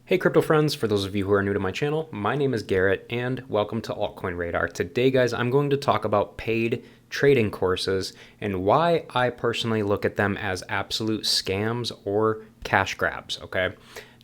Hey crypto friends, for those of you who are new to my channel, my name is Garrett and welcome to Altcoin Radar. Today guys, I'm going to talk about paid trading courses and why I personally look at them as absolute scams or cash grabs, okay?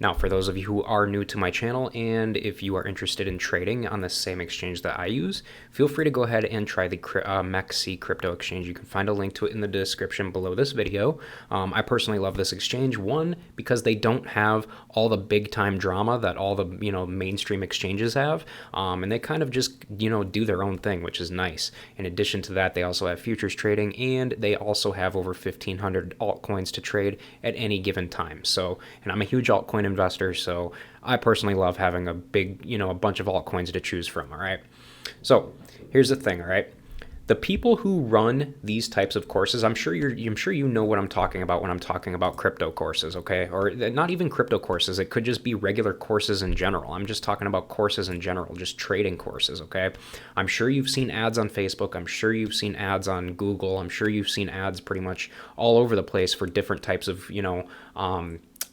Now, for those of you who are new to my channel and if you are interested in trading on the same exchange that I use, feel free to go ahead and try the MEXC crypto exchange. You can find a link to it in the description below this video. I personally love this exchange, one, because they don't have all the big time drama that all the mainstream exchanges have, and they kind of just do their own thing, which is nice. In addition to that, they also have futures trading and they also have over 1,500 altcoins to trade at any given time. So, and I'm a huge altcoin investor, so I personally love having a big, a bunch of altcoins to choose from. All right. So here's the thing. All right. The people who run these types of courses, I'm sure you know what I'm talking about when I'm talking about crypto courses, okay? Or not even crypto courses. It could just be regular courses in general. I'm just talking about courses in general, just trading courses, okay? I'm sure you've seen ads on Facebook. I'm sure you've seen ads on Google. I'm sure you've seen ads pretty much all over the place for different types of,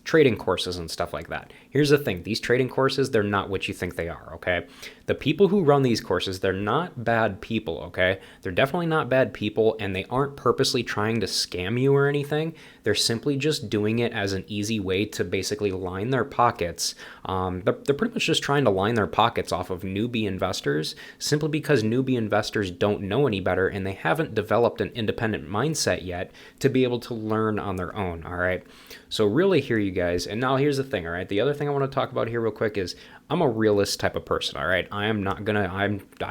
trading courses and stuff like that. Here's the thing. These trading courses, they're not what you think they are, okay? The people who run these courses, they're not bad people, okay? They're definitely not bad people, and they aren't purposely trying to scam you or anything. They're simply just doing it as an easy way to basically line their pockets. They're pretty much just trying to line their pockets off of newbie investors, simply because newbie investors don't know any better and they haven't developed an independent mindset yet to be able to learn on their own, all right? So really here you guys, and now here's the thing, all right? The other thing I want to talk about here real quick is I'm a realist type of person, all right? I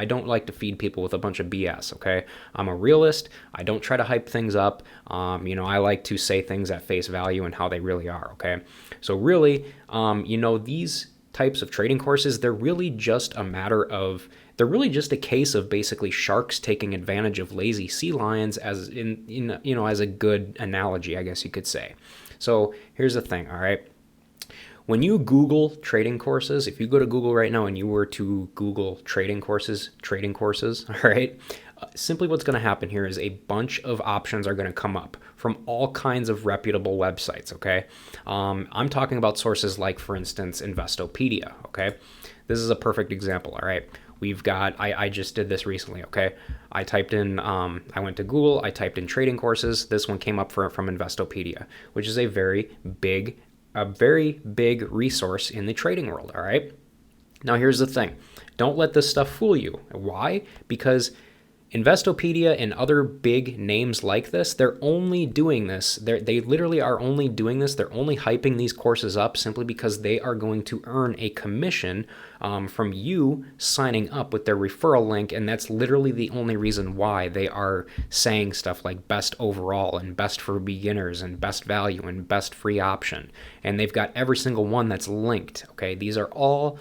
don't like to feed people with a bunch of BS, okay? I'm a realist. I don't try to hype things up. I like to say things at face value and how they really are, okay? So really, these types of trading courses, they're really just a case of basically sharks taking advantage of lazy sea lions, as as a good analogy, I guess you could say. So here's the thing, all right? When you Google trading courses, if you go to Google right now and you were to Google trading courses, all right, simply what's going to happen here is a bunch of options are going to come up from all kinds of reputable websites, okay? I'm talking about sources like, for instance, Investopedia, okay? This is a perfect example, all right? We've got, I just did this recently, okay? I typed in, I went to Google, I typed in trading courses. This one came up from Investopedia, which is a very big resource in the trading world, all right? Now, here's the thing. Don't let this stuff fool you. Why? Because Investopedia and other big names like this, they're only doing this. They literally are only doing this. They're only hyping these courses up simply because they are going to earn a commission from you signing up with their referral link. And that's literally the only reason why they are saying stuff like best overall and best for beginners and best value and best free option. And they've got every single one that's linked. Okay, these are all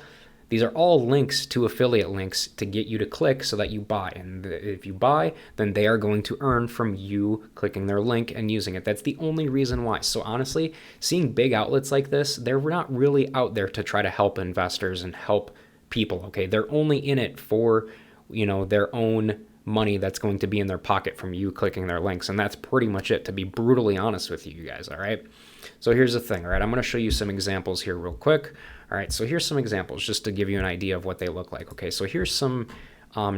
links to affiliate links to get you to click so that you buy. And if you buy, then they are going to earn from you clicking their link and using it. That's the only reason why. So honestly, seeing big outlets like this, they're not really out there to try to help investors and help people, okay? They're only in it for, their own money that's going to be in their pocket from you clicking their links. And that's pretty much it, to be brutally honest with you guys, all right? So here's the thing, all right? I'm going to show you some examples here real quick. All right, so here's some examples just to give you an idea of what they look like. Okay, so here's some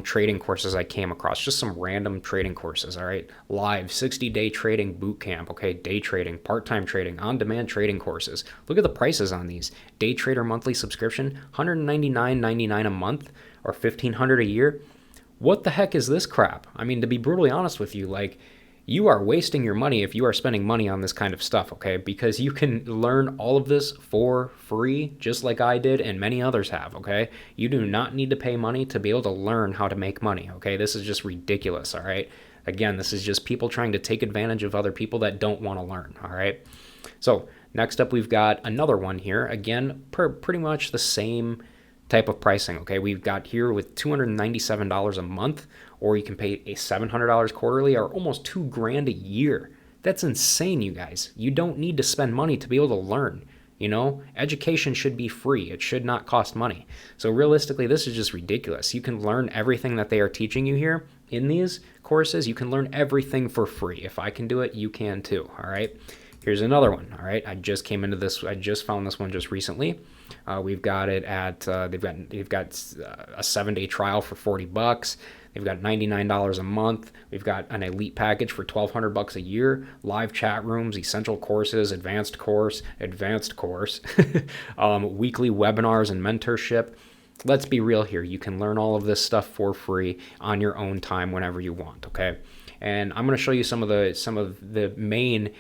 trading courses I came across, just some random trading courses, all right? Live 60-day trading boot camp, okay? Day trading, part-time trading, on-demand trading courses. Look at the prices on these. Day trader monthly subscription, $199.99 a month or $1,500 a year. What the heck is this crap? I mean, to be brutally honest with you, like, you are wasting your money if you are spending money on this kind of stuff, okay? Because you can learn all of this for free, just like I did and many others have, okay? You do not need to pay money to be able to learn how to make money, okay? This is just ridiculous, all right? Again, this is just people trying to take advantage of other people that don't want to learn, all right? So next up, we've got another one here. Again, pretty much the same type of pricing, okay? We've got here with $297 a month, or you can pay a $700 quarterly, or almost $2,000 a year. That's insane, you guys. You don't need to spend money to be able to learn. Education should be free. It should not cost money. So realistically, this is just ridiculous. You can learn everything that they are teaching you here in these courses. You can learn everything for free. If I can do it, you can too, all right? Here's another one. All right, I just came into this. I just found this one just recently. We've got it at they've got a 7-day trial for $40. They've got $99 a month. We've got an elite package for $1,200 a year. Live chat rooms, essential courses, advanced course, weekly webinars and mentorship. Let's be real here. You can learn all of this stuff for free on your own time whenever you want. Okay, and I'm going to show you some of the main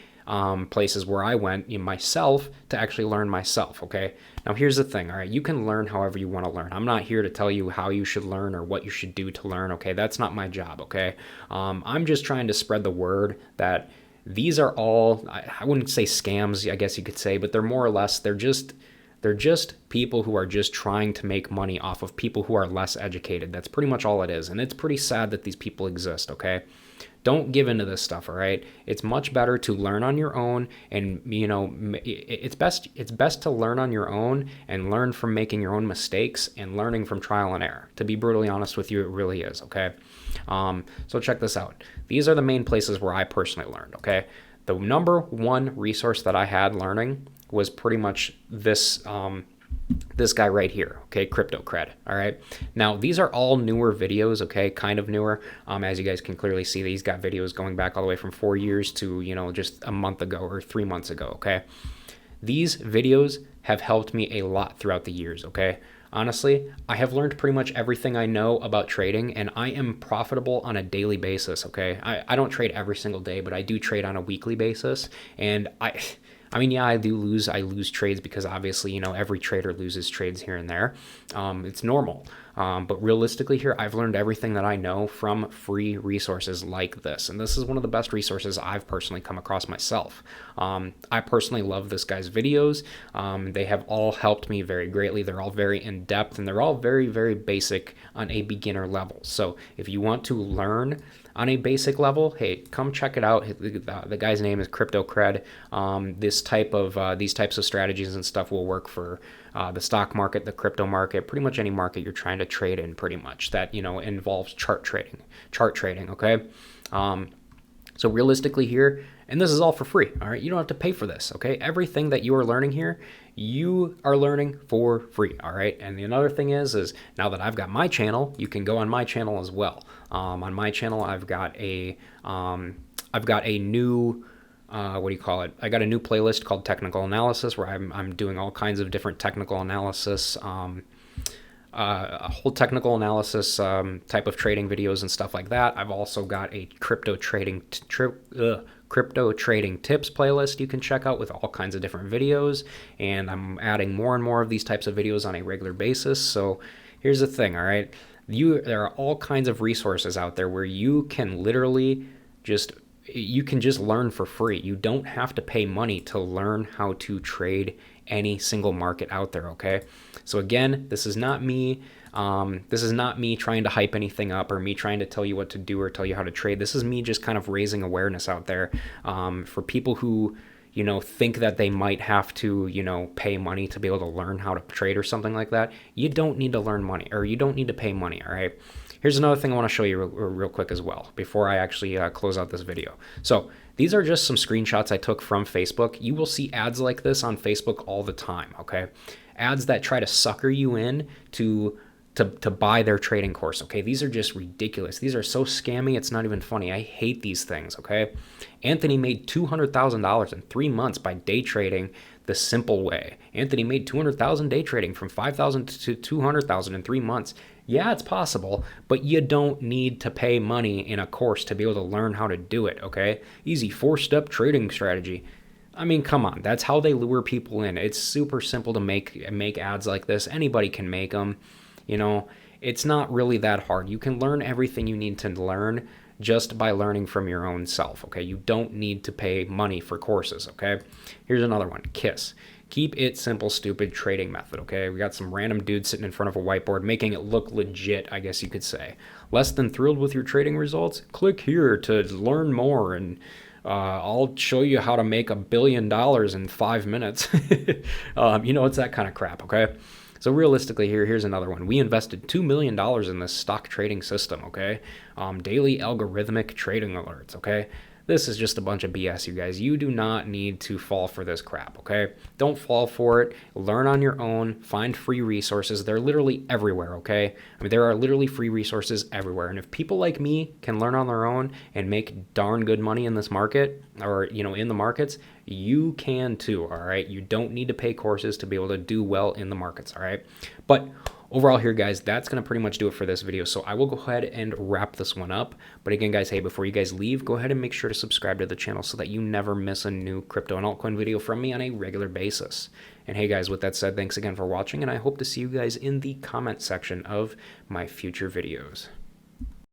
places where I went myself to actually learn myself. Okay, now here's the thing. All right, you can learn however you want to learn. I'm not here to tell you how you should learn or what you should do to learn. Okay, that's not my job. Okay, I'm just trying to spread the word that these are all, I wouldn't say scams, I guess you could say, but they're more or less, they're just people who are just trying to make money off of people who are less educated. That's pretty much all it is. And it's pretty sad that these people exist, okay? Don't give into this stuff, all right? It's much better to learn on your own, and it's best to learn on your own and learn from making your own mistakes and learning from trial and error. To be brutally honest with you, it really is, okay? So check this out. These are the main places where I personally learned, okay? The number one resource that I had learning was pretty much this this guy right here, okay, Crypto Cred. All right, now these are all newer videos, okay, kind of newer. As you guys can clearly see, he's got videos going back all the way from 4 years to just a month ago or 3 months ago. Okay, these videos have helped me a lot throughout the years. Okay, honestly, I have learned pretty much everything I know about trading, and I am profitable on a daily basis. Okay, I don't trade every single day, but I do trade on a weekly basis, and I mean, yeah, I lose trades because obviously, every trader loses trades here and there. It's normal. But realistically here, I've learned everything that I know from free resources like this. And this is one of the best resources I've personally come across myself. I personally love this guy's videos. They have all helped me very greatly. They're all very in-depth, and they're all very, very basic on a beginner level. So if you want to learn on a basic level, hey, come check it out. The guy's name is Crypto Cred. These types of strategies and stuff will work for the stock market, the crypto market, pretty much any market you're trying to trade in, pretty much that involves chart trading. Okay. So realistically here, and this is all for free, all right? You don't have to pay for this, okay? Everything that you are learning here, you are learning for free, all right? And the another thing is now that I've got my channel, you can go on my channel as well. On my channel, I've got a new, what do you call it? I got a new playlist called Technical Analysis where I'm doing all kinds of different technical analysis, a whole technical analysis type of trading videos and stuff like that. I've also got a crypto trading tips playlist you can check out with all kinds of different videos, and I'm adding more and more of these types of videos on a regular basis. So here's the thing, all right? There are all kinds of resources out there where you can literally just learn for free. You don't have to pay money to learn how to trade any single market out there, okay? So again, this is not me trying to hype anything up or me trying to tell you what to do or tell you how to trade. This is me just kind of raising awareness out there for people who think that they might have to pay money to be able to learn how to trade or something like that. You don't need to learn money, or you don't need to pay money, all right? Here's another thing I want to show you real quick as well before I actually close out this video. So these are just some screenshots I took from Facebook. You will see ads like this on Facebook all the time, okay? Ads that try to sucker you in to buy their trading course, okay? These are just ridiculous. These are so scammy, it's not even funny. I hate these things, okay? Anthony made $200,000 in 3 months by day trading the simple way. Anthony made $200,000 day trading from $5,000 to $200,000 in 3 months. Yeah, it's possible, but you don't need to pay money in a course to be able to learn how to do it, okay? Easy 4-step trading strategy. I mean, come on, that's how they lure people in. It's super simple to make ads like this. Anybody can make them. It's not really that hard. You can learn everything you need to learn just by learning from your own self, okay? You don't need to pay money for courses, okay? Here's another one, KISS. Keep it simple, stupid trading method, okay? We got some random dude sitting in front of a whiteboard making it look legit, I guess you could say. Less than thrilled with your trading results? Click here to learn more, and I'll show you how to make $1 billion in 5 minutes. It's that kind of crap, okay? So realistically here's another one. We invested $2 million in this stock trading system, okay? Daily algorithmic trading alerts, okay? This is just a bunch of BS, you guys. You do not need to fall for this crap, okay? Don't fall for it. Learn on your own. Find free resources. They're literally everywhere, okay? I mean, there are literally free resources everywhere. And if people like me can learn on their own and make darn good money in this market, or, in the markets, you can too, all right? You don't need to pay courses to be able to do well in the markets, all right? But overall here, guys, that's going to pretty much do it for this video. So I will go ahead and wrap this one up. But again, guys, hey, before you guys leave, go ahead and make sure to subscribe to the channel so that you never miss a new crypto and altcoin video from me on a regular basis. And hey, guys, with that said, thanks again for watching, and I hope to see you guys in the comment section of my future videos.